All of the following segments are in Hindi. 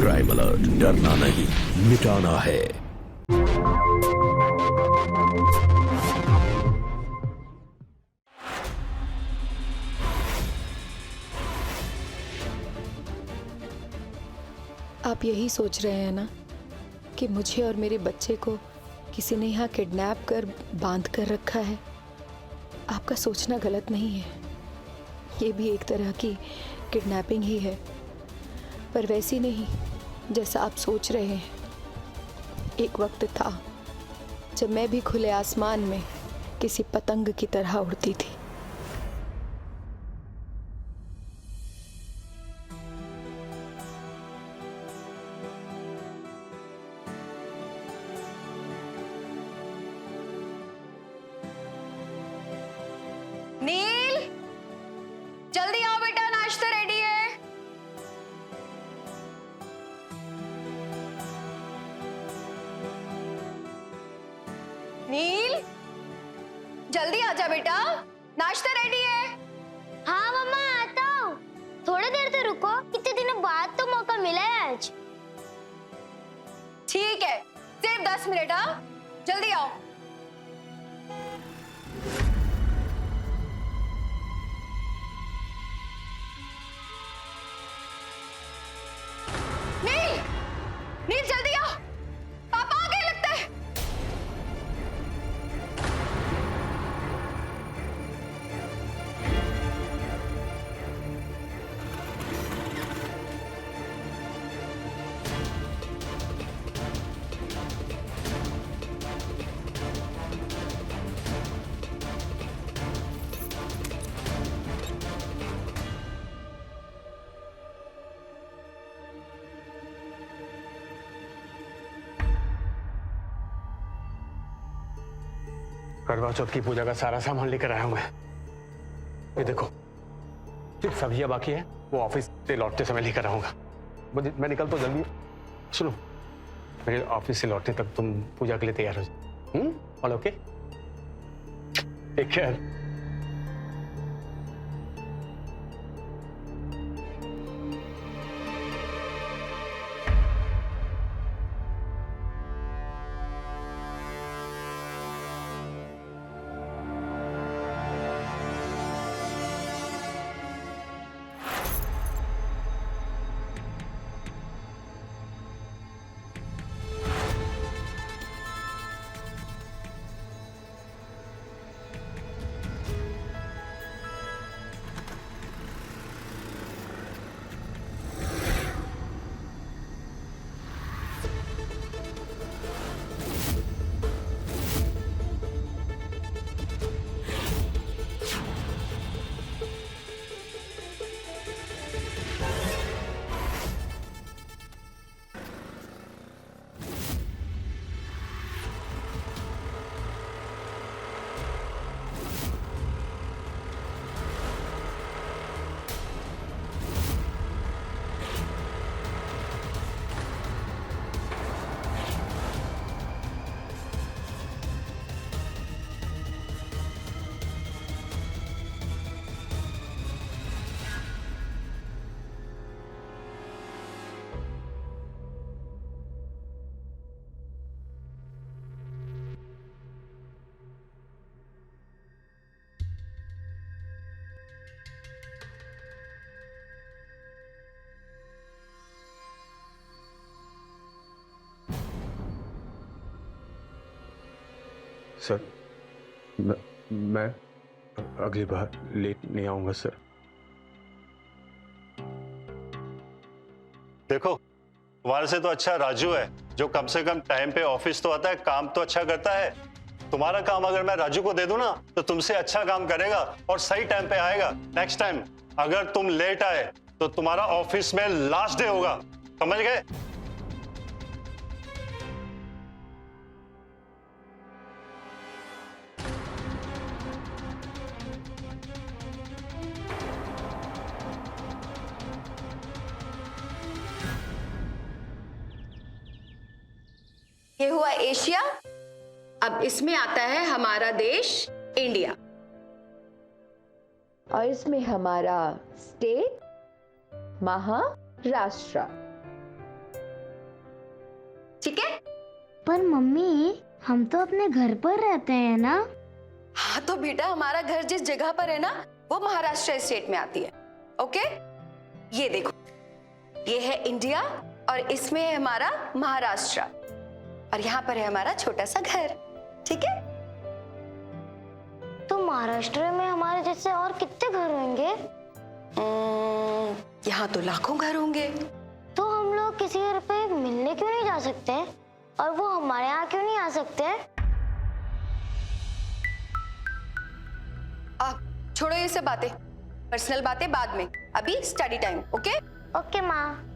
क्राइम अलर्ट, डरना नहीं, मिटाना है। आप यही सोच रहे हैं ना कि मुझे और मेरे बच्चे को किसी ने यहाँ किडनैप कर बांध कर रखा है? आपका सोचना गलत नहीं है, ये भी एक तरह की किडनैपिंग ही है, पर वैसी नहीं जैसा आप सोच रहे हैं। एक वक्त था जब मैं भी खुले आसमान में किसी पतंग की तरह उड़ती थी। नील, जल्दी आओ बेटा, नाश्ता रेडी है। नील, जल्दी आजा बेटा, नाश्ता रेडी है। हाँ मम्मा, आता हूँ। थोड़ी देर तो रुको, इतने दिनों बाद तो मौका मिला है आज। ठीक है, सिर्फ 10 मिनट। हाँ, जल्दी आओ। नील, नील जल्दी आओ, पापा आ गए लगता है। करवा चौथ की पूजा का सारा सामान लेकर आया हूं मैं। ये देखो, सिर्फ सब्जियां बाकी है, वो ऑफिस से लौटते समय लेकर आऊंगा। मैं निकल तो जल्दी। सुनो, मेरे ऑफिस से लौटने तक तुम पूजा के लिए तैयार हो जाओ। All okay? Take care. Sir, मैं अगली बार लेट नहीं आऊंगा सर। देखो, तुम्हारे से तो अच्छा राजू है, जो कम से कम टाइम पे ऑफिस तो आता है, काम तो अच्छा करता है। तुम्हारा काम अगर मैं राजू को दे दूं ना, तो तुमसे अच्छा काम करेगा और सही टाइम पे आएगा। नेक्स्ट टाइम अगर तुम लेट आए तो तुम्हारा ऑफिस में लास्ट डे होगा, समझ गए? ये हुआ एशिया, अब इसमें आता है हमारा देश इंडिया, और इसमें हमारा स्टेट महाराष्ट्र। ठीक है? पर मम्मी, हम तो अपने घर पर रहते हैं ना। हाँ तो बेटा, हमारा घर जिस जगह पर है ना, वो महाराष्ट्र स्टेट में आती है। ओके, ये देखो, ये है इंडिया और इसमें है हमारा महाराष्ट्र, और यहाँ पर है हमारा छोटा सा घर। ठीक है? तो महाराष्ट्र में हमारे जैसे और कितने घर होंगे? यहाँ तो लाखों घर होंगे। तो हम लोग किसी घर पे मिलने क्यों नहीं जा सकते? और वो हमारे यहाँ क्यों नहीं आ सकते? छोड़ो ये सब बातें, पर्सनल बातें बाद में, अभी स्टडी टाइम। ओके? ओके माँ।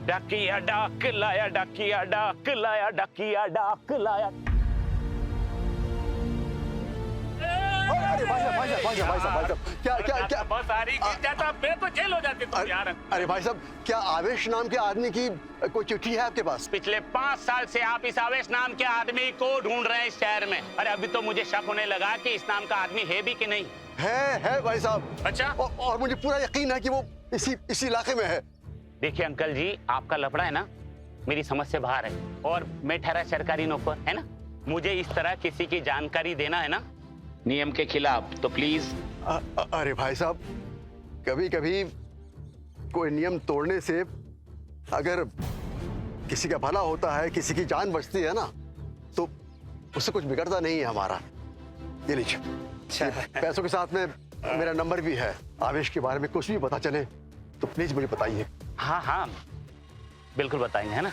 डाकिया डाक लाया, डाकिया डाक लाया, डाकिया डाक लाया। अरे भाई साहब, क्या बस आ रही, गिर जाता, मैं तो जेल हो जाती तुम यार। अरे भाई साहब, क्या आवेश नाम के आदमी की कोई चिट्ठी है आपके पास? पिछले 5 साल से आप इस आवेश नाम के आदमी को ढूंढ रहे हैं इस शहर में। अरे अभी तो मुझे शक होने लगा कि इस नाम का आदमी है भी कि नहीं। है भाई साहब। अच्छा? और मुझे पूरा यकीन है कि वो इसी इलाके में है। देखिए अंकल जी, आपका लफड़ा है ना, मेरी समझ से बाहर है, और मैं ठहरा सरकारी नौकर, है ना। मुझे इस तरह किसी की जानकारी देना है ना नियम के खिलाफ, तो प्लीज। अरे भाई साहब, कभी कभी कोई नियम तोड़ने से अगर किसी का भला होता है, किसी की जान बचती है ना, तो उससे कुछ बिगड़ता नहीं है हमारा। ये लीजिए, पैसों के साथ में मेरा नंबर भी है। आवेश के बारे में कुछ भी पता चले तो प्लीज मुझे बताइए। हाँ, बिल्कुल बताएंगे, है ना।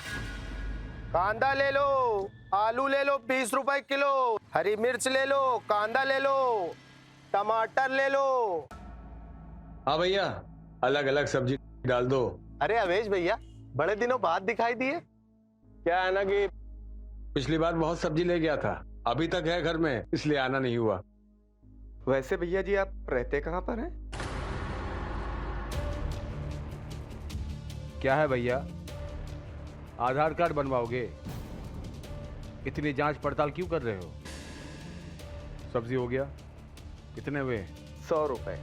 कांदा ले लो, आलू ले लो 20 रुपए किलो, हरी मिर्च ले लो, कांदा ले लो, टमाटर ले लो। हाँ भैया, अलग अलग सब्जी डाल दो। अरे अवेश भैया, बड़े दिनों बाद दिखाई दिए। क्या है ना कि पिछली बार बहुत सब्जी ले गया था, अभी तक है घर में, इसलिए आना नहीं हुआ। वैसे भैया जी, आप रहते कहाँ पर हैं? क्या है भैया, आधार कार्ड बनवाओगे? इतनी जांच पड़ताल क्यों कर रहे हो? सब्जी हो गया, कितने हुए? 100 रुपए।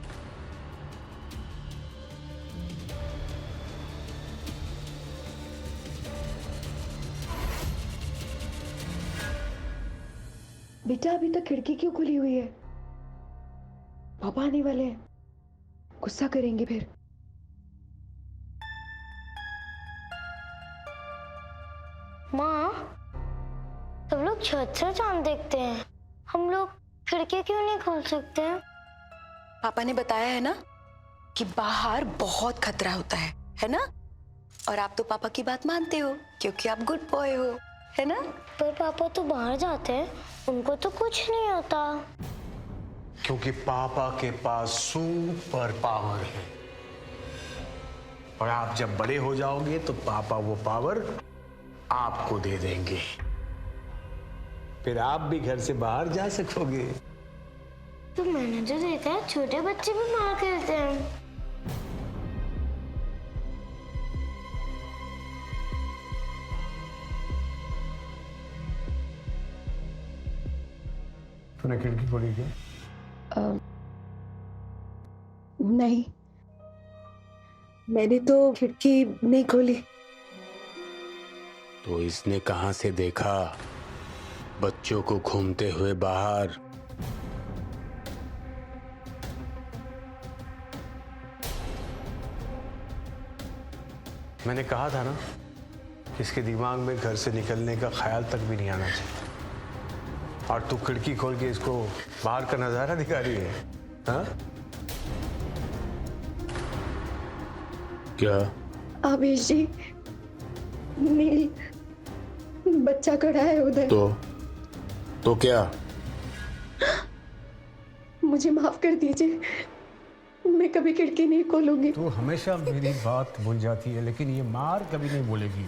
बेटा अभी तक खिड़की क्यों खुली हुई है? पापा आने वाले हैं, गुस्सा करेंगे फिर। माँ, सब लोग छत से चांद देखते हैं, हम लोग खिड़की क्यों नहीं खोल सकते? पापा ने बताया है ना कि बाहर बहुत खतरा होता है ना? और आप तो पापा की बात मानते हो क्योंकि आप गुड बॉय हो, है ना? पर पापा तो बाहर जाते हैं, उनको तो कुछ नहीं होता। क्योंकि पापा के पास सुपर पावर है, और आप जब बड़े हो जाओगे तो पापा वो पावर आपको दे देंगे, फिर आप भी घर से बाहर जा सकोगे। तो मैंने जो देखा है, छोटे बच्चे भी बाहर खेलते हैं। तूने खिड़की खोली क्या? नहीं, मैंने तो खिड़की नहीं खोली। तो इसने कहां से देखा बच्चों को घूमते हुए बाहर? मैंने कहा था ना कि इसके दिमाग में घर से निकलने का ख्याल तक भी नहीं आना चाहिए, और तू खिड़की खोल के इसको बाहर का नजारा दिखा रही है। हाँ? क्या? आवेश जी, नील बच्चा खड़ा है उधर। तो क्या? मुझे माफ कर दीजिए, मैं कभी खिड़की नहीं खोलूंगी। तू हमेशा मेरी बात भूल जाती है, लेकिन ये मार कभी नहीं बोलेगी।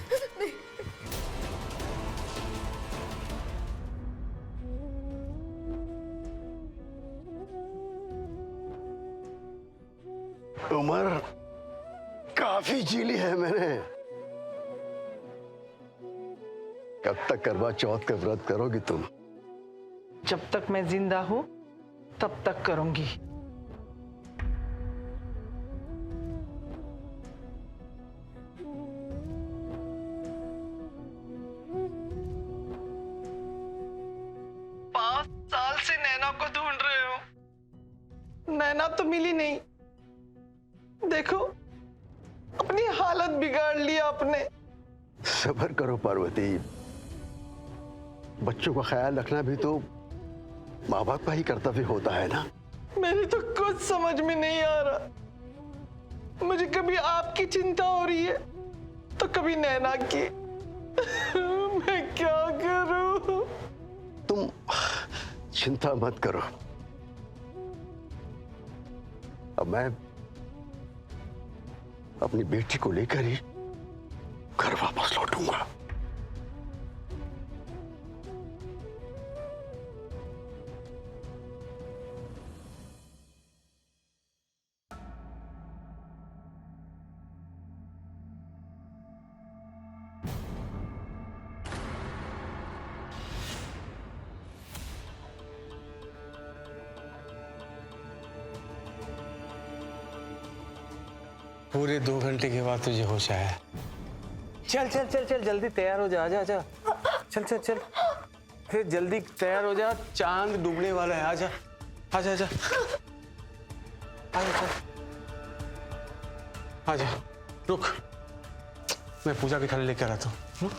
उम्र काफी जी ली है मैंने। कब तक करवा चौथ का व्रत करोगी तुम? जब तक मैं जिंदा हूं तब तक करूंगी। पांच साल से नैना को ढूंढ रहे हो, नैना तो मिली नहीं। देखो अपनी हालत बिगाड़ लिया आपने। सब्र करो पार्वती, बच्चों का ख्याल रखना भी तो माँ बाप का ही कर्तव्य होता है ना। मेरी तो कुछ समझ में नहीं आ रहा। मुझे कभी आपकी चिंता हो रही है तो कभी नैना की। मैं क्या करूं? तुम चिंता मत करो, अब मैं अपनी बेटी को लेकर ही घर वापस लौटूंगा। पूरे 2 घंटे के बाद तुझे होश आया। चल चल चल चल, जल्दी तैयार हो जा, आजा आजा। चल चल चल, फिर जल्दी तैयार हो जा, चांद डूबने वाला है। आजा आजा आजा आजा, चल आजा। रुक, मैं पूजा की थाली लेकर आता हूँ।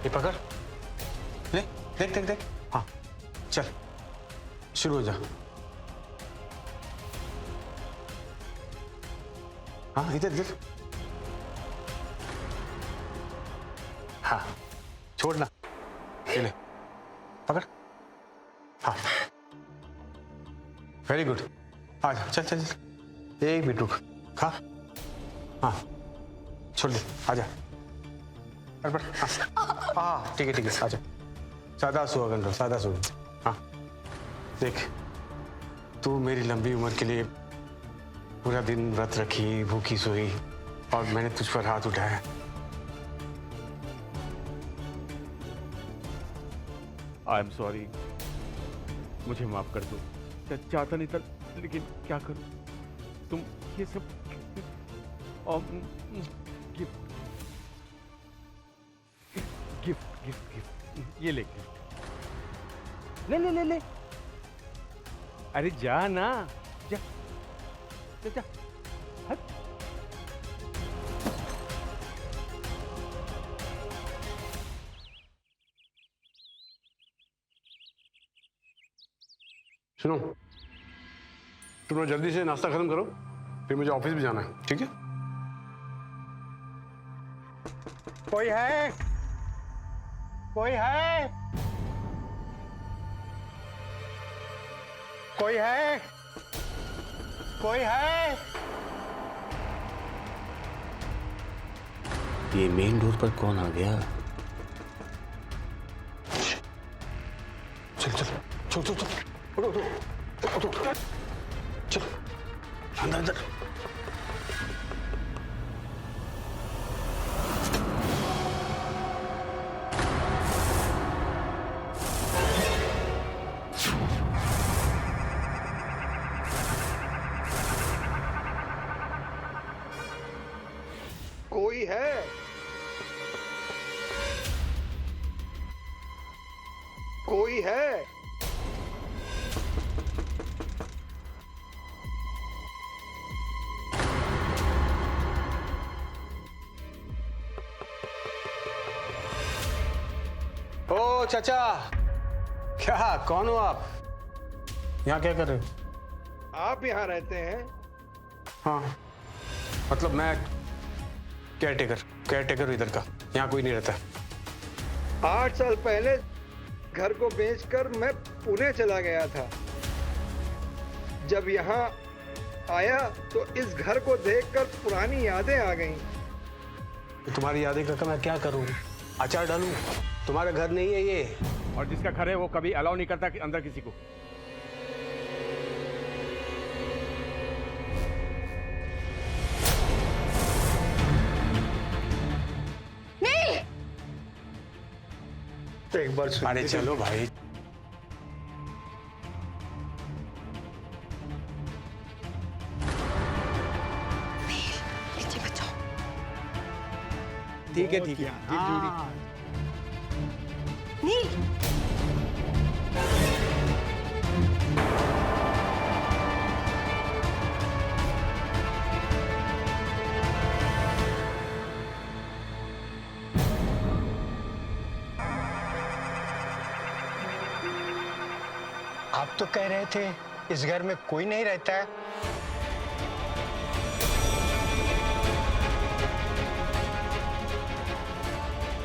ये पकड़, ले, देख देख देख। हाँ चल, शुरू हो जा। हाँ इधर इधर। हाँ छोड़ना, ये ले पकड़। हाँ वेरी गुड। आ जा, चल चल चल, 1 मिनट रुक, खा। हाँ छोड़ दे, आ जा। हाँ ठीक है आ जा। सादा सुहागन रहो, सादा सुहागन। हाँ देख, तू मेरी लंबी उम्र के लिए पूरा दिन व्रत रखी, भूखी सोई, और मैंने तुझ पर हाथ उठाया। आई एम सॉरी, मुझे माफ कर दो। चाहता नहीं था, लेकिन क्या करूं। तुम ये सब गिफ्ट गिफ्ट गिफ्ट गिफ्ट, ये ले ले ले ले ले। अरे जा ना, जा जा, जा। हट। सुनो, तुम लोग जल्दी से नाश्ता खत्म करो, फिर मुझे ऑफिस भी जाना है, ठीक है? कोई है? कोई है? कोई है? कोई है? ये मेन डोर पर कौन आ गया? चल चल चल चल चल, उठो उठो उठो, चल अंदर अंदर। कोई है? कोई है? ओ चाचा, क्या, कौन हो आप? यहाँ क्या कर रहे हो? आप यहाँ रहते हैं? हाँ मतलब मैं केयर टेकर इधर का, यहाँ कोई नहीं रहता। 8 साल पहले घर को बेचकर मैं पुणे चला गया था। जब यहाँ आया तो इस घर को देखकर पुरानी यादें आ गईं। तुम्हारी यादें का मैं क्या करूं? अचार डालूं? तुम्हारा घर नहीं है ये। और जिसका घर है वो कभी अलाउ नहीं करता कि अंदर किसी को। एक बार सुन। अरे चलो भाई। नीचे बचाओ। ठीक है ठीक है। नील आप तो कह रहे थे इस घर में कोई नहीं रहता है।